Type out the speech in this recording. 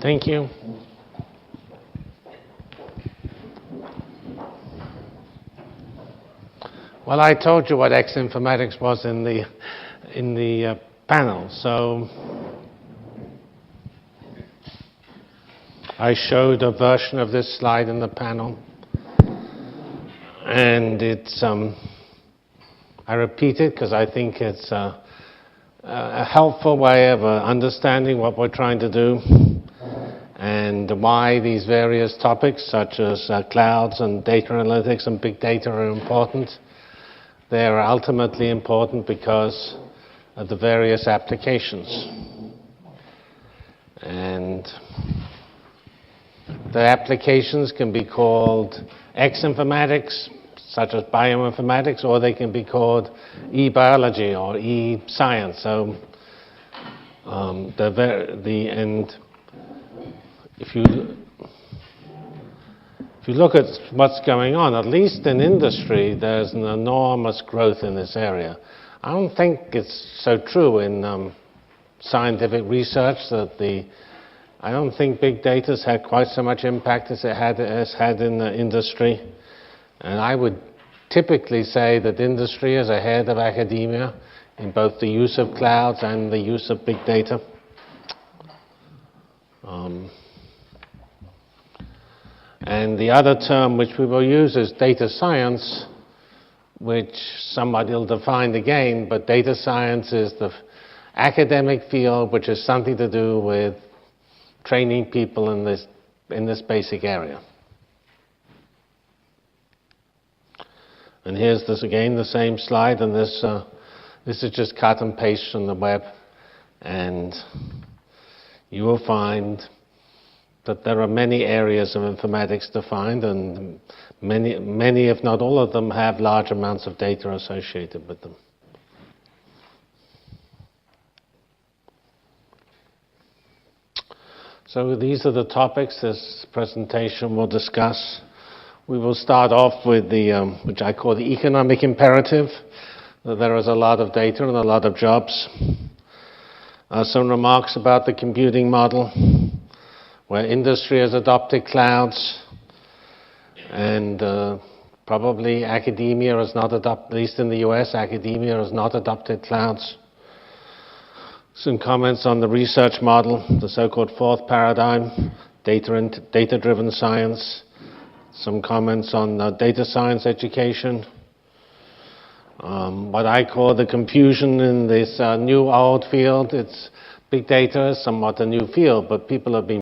Thank you. Well, I told you what X-Informatics was in the panel, so I showed a version of this slide in the panel, and it's I repeat it because I think it's a helpful way of understanding what we're trying to do and why these various topics such as clouds and data analytics and big data are important. They are ultimately important because of the various applications. And the applications can be called X-Informatics, such as Bioinformatics, or they can be called e-biology or e-science. So if you look at what's going on, at least in industry, there's an enormous growth in this area. I don't think it's so true in scientific research I don't think big data's had quite so much impact as it has had in the industry. And I would typically say that industry is ahead of academia in both the use of clouds and the use of big data. And the other term which we will use is data science, which somewhat ill-defined again, but data science is the academic field which has something to do with training people in this basic area. And here's this again, the same slide, and this is just cut and paste from the web, and you will find that there are many areas of informatics defined, and many, if not all of them, have large amounts of data associated with them. So these are the topics this presentation will discuss. We will start off with the, which I call the economic imperative, that there is a lot of data and a lot of jobs. Some remarks about the computing model, where industry has adopted clouds, and probably academia has not adopted, at least in the US, academia has not adopted clouds. Some comments on the research model, the so-called fourth paradigm, data-driven science. Some comments on data science education. What I call the confusion in this new-old field. It's big data is somewhat a new field, but people have been